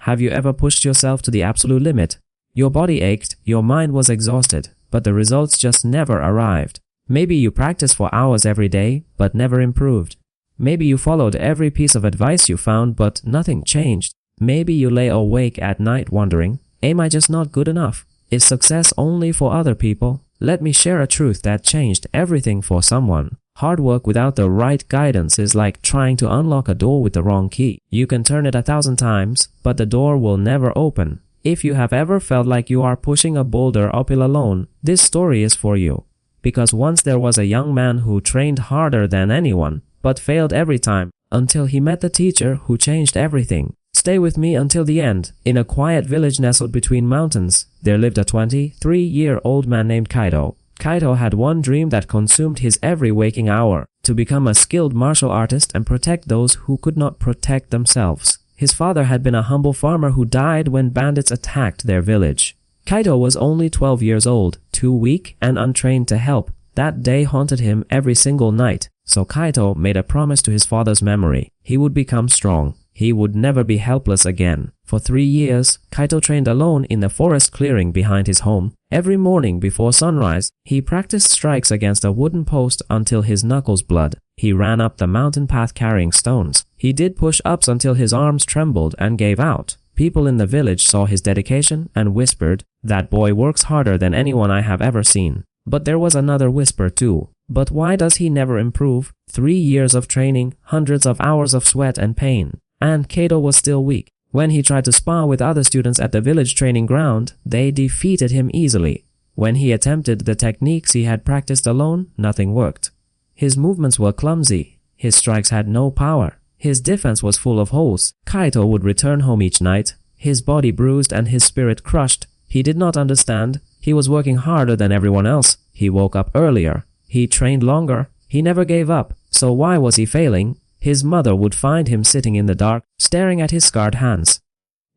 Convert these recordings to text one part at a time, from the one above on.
Have you ever pushed yourself to the absolute limit? Your body ached, your mind was exhausted, but the results just never arrived. Maybe you practiced for hours every day, but never improved. Maybe you followed every piece of advice you found, but nothing changed. Maybe you lay awake at night wondering, am I just not good enough? Is success only for other people? Let me share a truth that changed everything for someone. Hard work without the right guidance is like trying to unlock a door with the wrong key. You can turn it 1,000 times, but the door will never open. If you have ever felt like you are pushing a boulder uphill alone, this story is for you. Because once there was a young man who trained harder than anyone, but failed every time, until he met the teacher who changed everything. Stay with me until the end. In a quiet village nestled between mountains, there lived a 23-year-old man named Kaito. Kaito had one dream that consumed his every waking hour: to become a skilled martial artist and protect those who could not protect themselves. His father had been a humble farmer who died when bandits attacked their village. Kaito was only 12 years old, too weak and untrained to help. That day haunted him every single night, so Kaito made a promise to his father's memory. He would become strong. He would never be helpless again. For 3 years, Kaito trained alone in the forest clearing behind his home. Every morning before sunrise, he practiced strikes against a wooden post until his knuckles bled. He ran up the mountain path carrying stones. He did push-ups until his arms trembled and gave out. People in the village saw his dedication and whispered, "That boy works harder than anyone I have ever seen." But there was another whisper too. "But why does he never improve? 3 years of training, hundreds of hours of sweat and pain." And Kaito was still weak. When he tried to spar with other students at the village training ground, they defeated him easily. When he attempted the techniques he had practiced alone, nothing worked. His movements were clumsy. His strikes had no power. His defense was full of holes. Kaito would return home each night, his body bruised and his spirit crushed. He did not understand. He was working harder than everyone else. He woke up earlier. He trained longer. He never gave up. So why was he failing? His mother would find him sitting in the dark, staring at his scarred hands.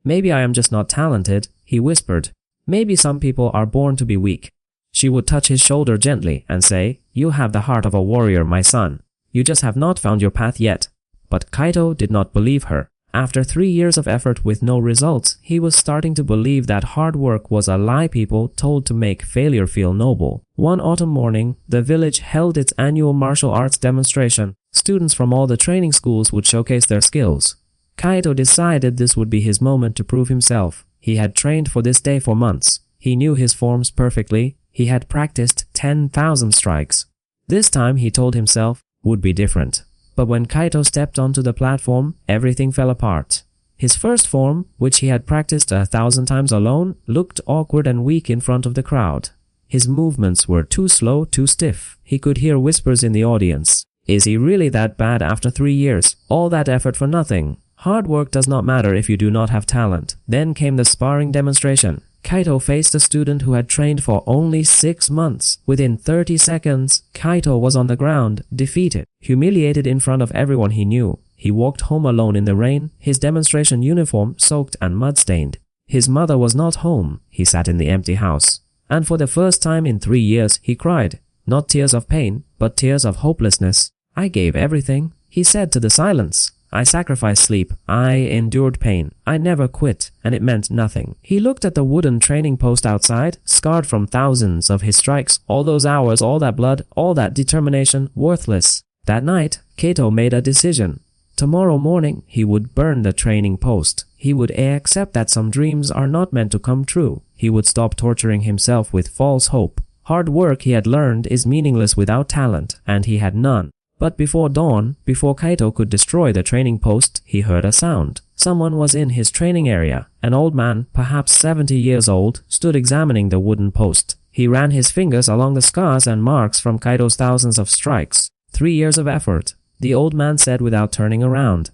"Maybe I am just not talented," he whispered. "Maybe some people are born to be weak." She would touch his shoulder gently and say, "You have the heart of a warrior, my son. You just have not found your path yet." But Kaito did not believe her. After 3 years of effort with no results, he was starting to believe that hard work was a lie people told to make failure feel noble. One autumn morning, the village held its annual martial arts demonstration. Students from all the training schools would showcase their skills. Kaito decided this would be his moment to prove himself. He had trained for this day for months. He knew his forms perfectly. He had practiced 10,000 strikes. This time, he told himself, would be different. But when Kaito stepped onto the platform, everything fell apart. His first form, which he had practiced 1,000 times alone, looked awkward and weak in front of the crowd. His movements were too slow, too stiff. He could hear whispers in the audience. Is he really that bad after 3 years? All that effort for nothing. Hard work does not matter if you do not have talent. Then came the sparring demonstration. Kaito faced a student who had trained for only 6 months. Within 30 seconds, Kaito was on the ground, defeated, humiliated in front of everyone he knew. He walked home alone in the rain, his demonstration uniform soaked and mud-stained. His mother was not home. He sat in the empty house. And for the first time in 3 years, he cried. Not tears of pain, but tears of hopelessness. "I gave everything," he said to the silence. "I sacrificed sleep. I endured pain. I never quit, and it meant nothing." He looked at the wooden training post outside, scarred from thousands of his strikes. All those hours, all that blood, all that determination, worthless. That night, Kaito made a decision. Tomorrow morning, he would burn the training post. He would accept that some dreams are not meant to come true. He would stop torturing himself with false hope. Hard work, he had learned, is meaningless without talent, and he had none. But before dawn, before Kaito could destroy the training post, he heard a sound. Someone was in his training area. An old man, perhaps 70 years old, stood examining the wooden post. He ran his fingers along the scars and marks from Kaito's thousands of strikes. 3 years of effort, the old man said without turning around.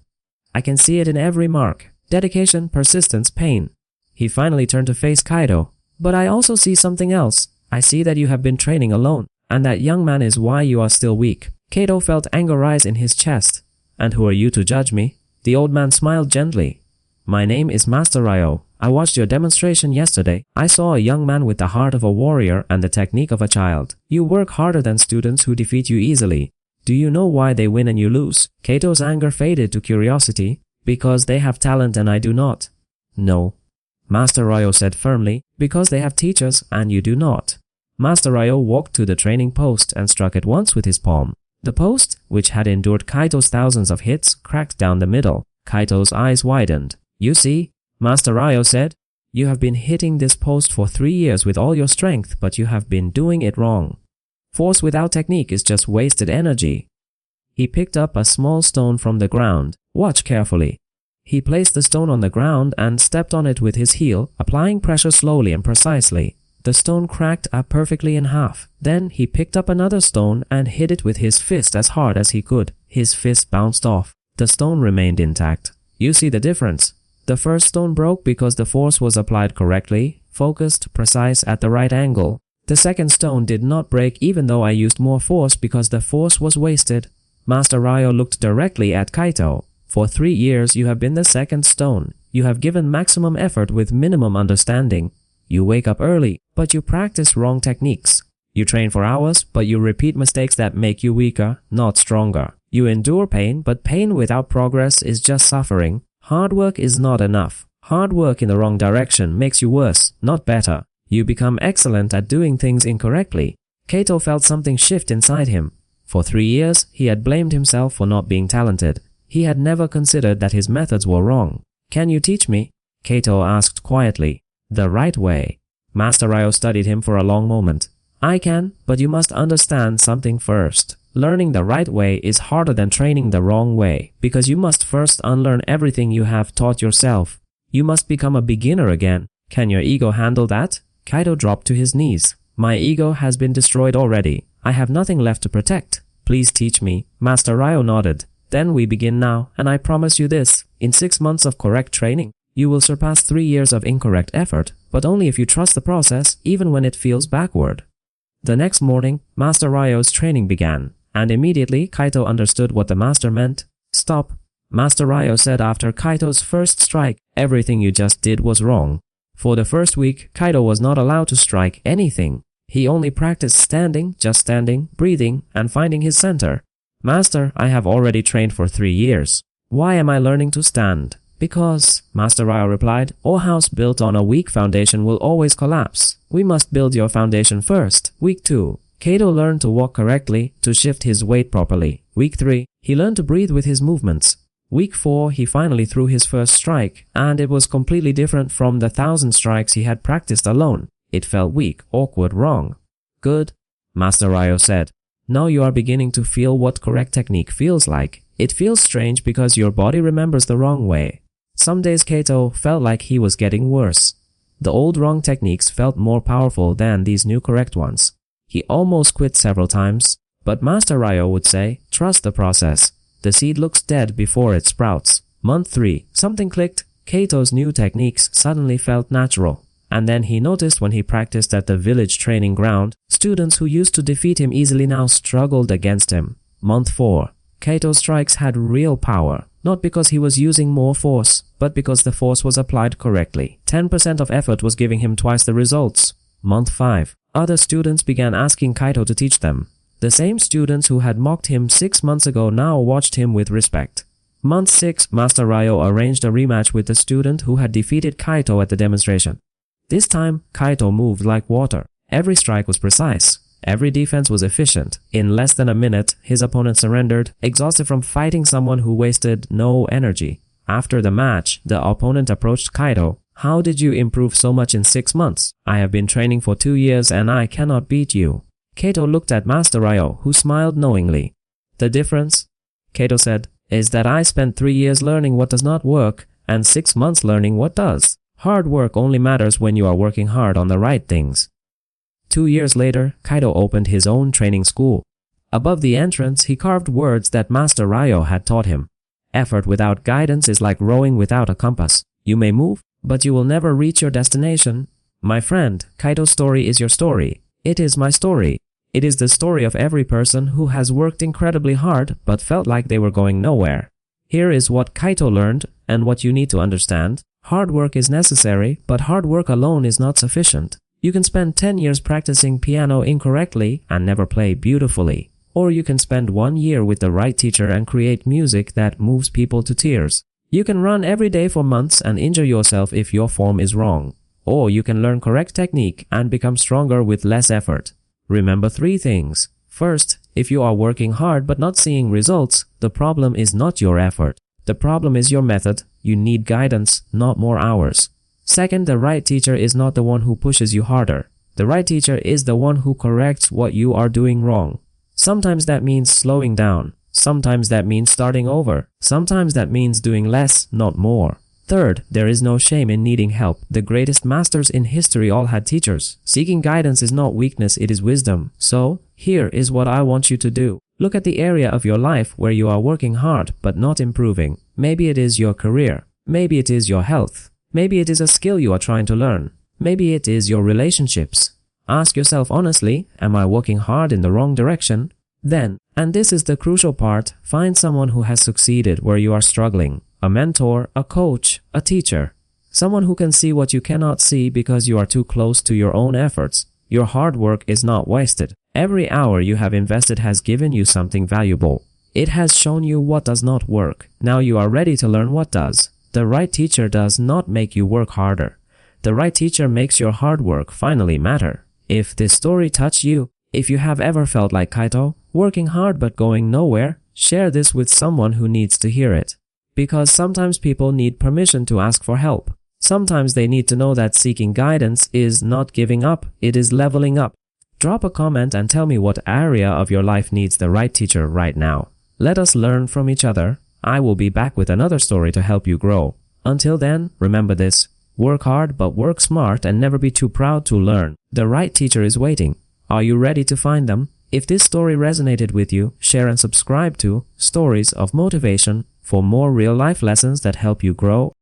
"I can see it in every mark. Dedication, persistence, pain." He finally turned to face Kaito. "But I also see something else. I see that you have been training alone, and that young man is why you are still weak." Kaito felt anger rise in his chest. "And who are you to judge me?" The old man smiled gently. "My name is Master Ryo. I watched your demonstration yesterday. I saw a young man with the heart of a warrior and the technique of a child. You work harder than students who defeat you easily. Do you know why they win and you lose?" Kaito's anger faded to curiosity. "Because they have talent and I do not." No. Master Ryo said firmly, because they have teachers and you do not. Master Ryo walked to the training post and struck it once with his palm. The post, which had endured Kaito's thousands of hits, cracked down the middle. Kaito's eyes widened. You see, Master Ryo said, you have been hitting this post for 3 years with all your strength, but you have been doing it wrong. Force without technique is just wasted energy. He picked up a small stone from the ground. Watch carefully. He placed the stone on the ground and stepped on it with his heel, applying pressure slowly and precisely. The stone cracked up perfectly in half. Then he picked up another stone and hit it with his fist as hard as he could. His fist bounced off. The stone remained intact. You see the difference? The first stone broke because the force was applied correctly, focused, precise at the right angle. The second stone did not break even though I used more force because the force was wasted. Master Ryo looked directly at Kaito. For 3 years you have been the second stone. You have given maximum effort with minimum understanding. You wake up early, but you practice wrong techniques. You train for hours, but you repeat mistakes that make you weaker, not stronger. You endure pain, but pain without progress is just suffering. Hard work is not enough. Hard work in the wrong direction makes you worse, not better. You become excellent at doing things incorrectly. Kaito felt something shift inside him. For 3 years, he had blamed himself for not being talented. He had never considered that his methods were wrong. Can you teach me? Kaito asked quietly. The right way. Master Ryo studied him for a long moment. I can, but you must understand something first. Learning the right way is harder than training the wrong way, because you must first unlearn everything you have taught yourself. You must become a beginner again. Can your ego handle that? Kaito dropped to his knees. My ego has been destroyed already. I have nothing left to protect. Please teach me. Master Ryo nodded. Then we begin now, and I promise you this. In 6 months of correct training, you will surpass 3 years of incorrect effort, but only if you trust the process, even when it feels backward. The next morning, Master Ryo's training began. And immediately, Kaito understood what the master meant. Stop. Master Ryo said after Kaito's first strike, everything you just did was wrong. For the first week, Kaito was not allowed to strike anything. He only practiced standing, just standing, breathing, and finding his center. Master, I have already trained for 3 years. Why am I learning to stand? Because, Master Ryo replied, a house built on a weak foundation will always collapse. We must build your foundation first. Week 2. Kaito learned to walk correctly, to shift his weight properly. Week 3, he learned to breathe with his movements. Week 4, he finally threw his first strike, and it was completely different from the 1,000 strikes he had practiced alone. It felt weak, awkward, wrong. Good, Master Ryo said. Now you are beginning to feel what correct technique feels like. It feels strange because your body remembers the wrong way. Some days Kaito felt like he was getting worse. The old wrong techniques felt more powerful than these new correct ones. He almost quit several times, but Master Ryo would say, trust the process. The seed looks dead before it sprouts. Month 3, something clicked. Kaito's new techniques suddenly felt natural. And then he noticed when he practiced at the village training ground, students who used to defeat him easily now struggled against him. Month 4, Kaito's strikes had real power. Not because he was using more force, but because the force was applied correctly. 10% of effort was giving him twice the results. Month 5. Other students began asking Kaito to teach them. The same students who had mocked him 6 months ago now watched him with respect. Month 6, Master Ryo arranged a rematch with the student who had defeated Kaito at the demonstration. This time, Kaito moved like water. Every strike was precise. Every defense was efficient. In less than a minute, his opponent surrendered, exhausted from fighting someone who wasted no energy. After the match, the opponent approached Kaito. How did you improve so much in 6 months? I have been training for 2 years and I cannot beat you. Kaito looked at Master Ryo, who smiled knowingly. The difference, Kaito said, is that I spent 3 years learning what does not work and 6 months learning what does. Hard work only matters when you are working hard on the right things. 2 years later, Kaito opened his own training school. Above the entrance, he carved words that Master Ryo had taught him. Effort without guidance is like rowing without a compass. You may move, but you will never reach your destination. My friend, Kaito's story is your story. It is my story. It is the story of every person who has worked incredibly hard but felt like they were going nowhere. Here is what Kaito learned and what you need to understand. Hard work is necessary, but hard work alone is not sufficient. You can spend 10 years practicing piano incorrectly and never play beautifully. Or you can spend 1 year with the right teacher and create music that moves people to tears. You can run every day for months and injure yourself if your form is wrong. Or you can learn correct technique and become stronger with less effort. Remember 3 things. First, if you are working hard but not seeing results, the problem is not your effort. The problem is your method. You need guidance, not more hours. Second, the right teacher is not the one who pushes you harder. The right teacher is the one who corrects what you are doing wrong. Sometimes that means slowing down. Sometimes that means starting over. Sometimes that means doing less, not more. Third, there is no shame in needing help. The greatest masters in history all had teachers. Seeking guidance is not weakness, it is wisdom. So, here is what I want you to do. Look at the area of your life where you are working hard but not improving. Maybe it is your career. Maybe it is your health. Maybe it is a skill you are trying to learn. Maybe it is your relationships. Ask yourself honestly, am I working hard in the wrong direction? Then, and this is the crucial part, find someone who has succeeded where you are struggling. A mentor, a coach, a teacher. Someone who can see what you cannot see because you are too close to your own efforts. Your hard work is not wasted. Every hour you have invested has given you something valuable. It has shown you what does not work. Now you are ready to learn what does. The right teacher does not make you work harder. The right teacher makes your hard work finally matter. If this story touched you, if you have ever felt like Kaito, working hard but going nowhere, share this with someone who needs to hear it. Because sometimes people need permission to ask for help. Sometimes they need to know that seeking guidance is not giving up, it is leveling up. Drop a comment and tell me what area of your life needs the right teacher right now. Let us learn from each other. I will be back with another story to help you grow. Until then, remember this. Work hard but work smart and never be too proud to learn. The right teacher is waiting. Are you ready to find them? If this story resonated with you, share and subscribe to Stories of Motivation for more real-life lessons that help you grow